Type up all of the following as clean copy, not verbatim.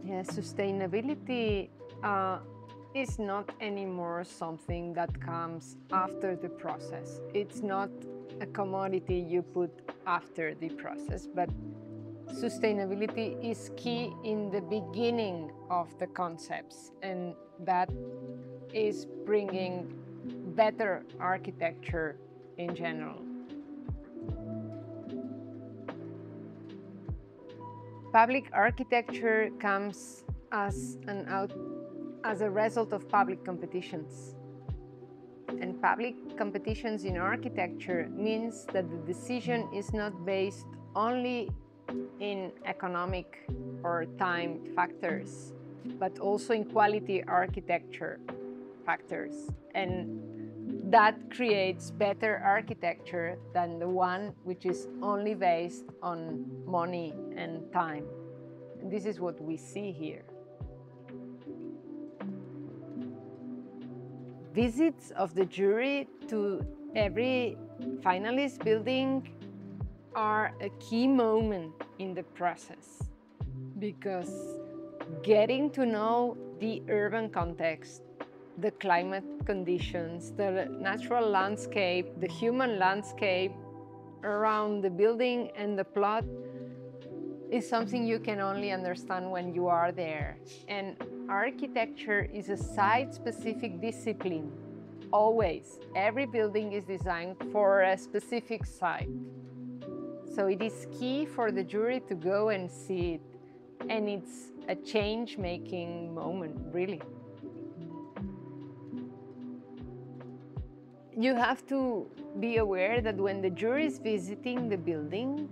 Yeah, sustainability is not anymore something that comes after the process. It's not a commodity you put after the process, but sustainability is key in the beginning of the concepts, and that is bringing better architecture in general. Public architecture comes as a result of public competitions. And public competitions in architecture means that the decision is not based only in economic or time factors, but also in quality architecture factors. And that creates better architecture than the one which is only based on money and time. And this is what we see here. Visits of the jury to every finalist building are a key moment in the process, because getting to know the urban context, the climate conditions, the natural landscape, the human landscape around the building and the plot is something you can only understand when you are there. And architecture is a site-specific discipline. Always. Every building is designed for a specific site. So it is key for the jury to go and see it. And it's a change-making moment, really. You have to be aware that when the jury is visiting the building,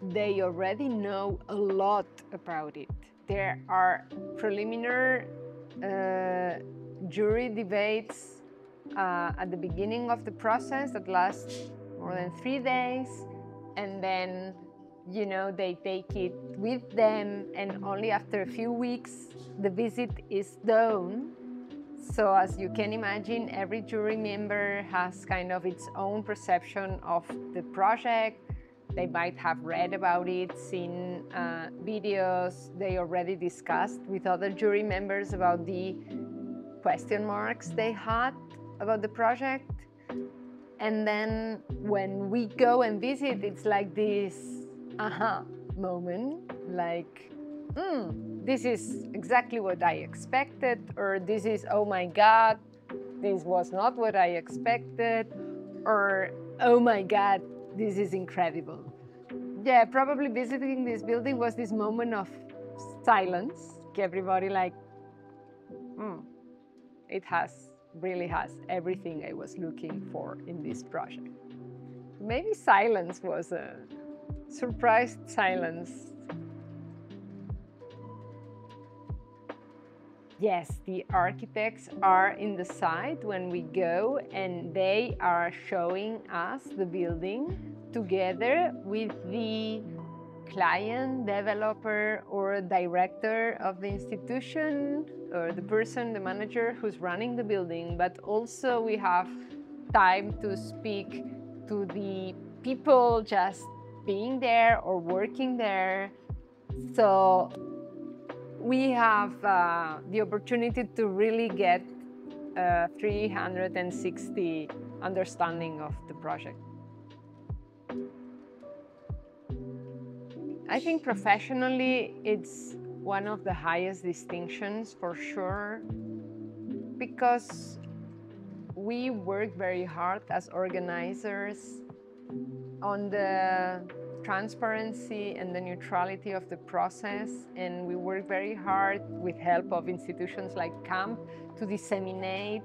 they already know a lot about it. There are preliminary jury debates at the beginning of the process that last more than 3 days, and then they take it with them, and only after a few weeks the visit is done. So as you can imagine, every jury member has kind of its own perception of the project. They might have read about it, seen videos they already discussed with other jury members about the question marks they had about the project. And then when we go and visit, it's like this aha moment, like, this is exactly what I expected, or this is, oh my God, this was not what I expected, or oh my God, this is incredible. Yeah, probably visiting this building was this moment of silence. Everybody like, it really has everything I was looking for in this project. Maybe silence was a surprised silence. Yes, the architects are in the site when we go, and they are showing us the building together with the client, developer, or director of the institution, or the person, the manager who's running the building. But also we have time to speak to the people just being there or working there. So we have the opportunity to really get a 360 understanding of the project. I think professionally, it's one of the highest distinctions for sure, because we work very hard as organizers on the transparency and the neutrality of the process, and we work very hard with help of institutions like CAMP to disseminate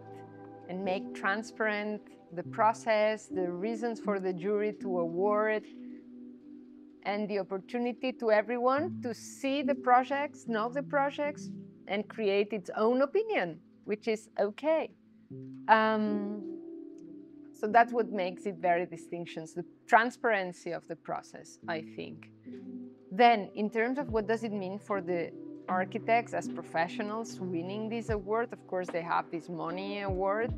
and make transparent the process, the reasons for the jury to award, and the opportunity to everyone to see the projects, know the projects, and create its own opinion, which is okay. So that's what makes it very distinctions, the transparency of the process, I think. Then, in terms of what does it mean for the architects as professionals winning this award, of course, they have this money award.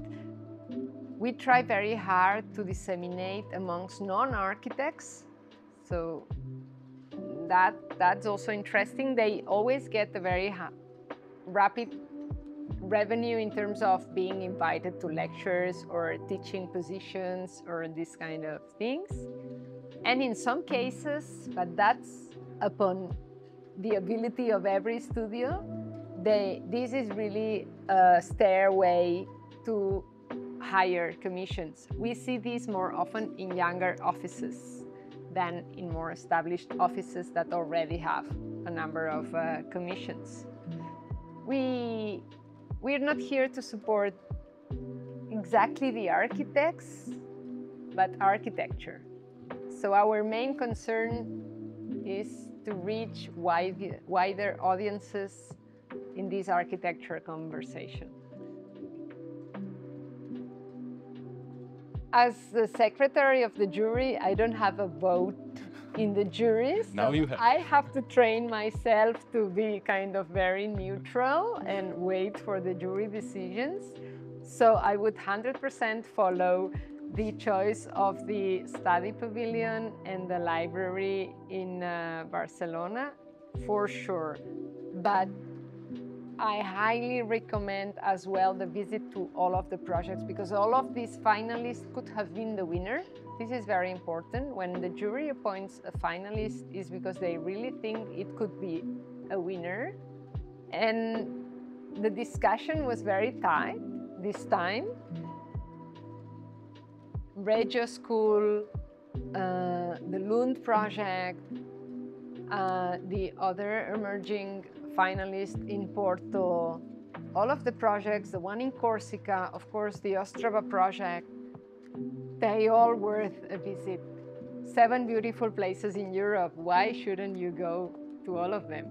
We try very hard to disseminate amongst non-architects, so that's also interesting. They always get a very rapid revenue in terms of being invited to lectures or teaching positions or these kind of things. And in some cases, but that's upon the ability of every studio, this is really a stairway to higher commissions. We see this more often in younger offices than in more established offices that already have a number of commissions. We're not here to support exactly the architects, but architecture. So our main concern is to reach wider audiences in this architecture conversation. As the secretary of the jury, I don't have a vote in the juries. Now you have. I have to train myself to be kind of very neutral and wait for the jury decisions. So I would 100% follow the choice of the study pavilion and the library in Barcelona, for sure. But I highly recommend as well the visit to all of the projects, because all of these finalists could have been the winner. This is very important. When the jury appoints a finalist, is because they really think it could be a winner. And the discussion was very tight this time. Reggio School, the Lund project, the other emerging finalist in Porto, all of the projects, the one in Corsica, of course, the Ostrava project, they all worth a visit. 7 beautiful places in Europe. Why shouldn't you go to all of them?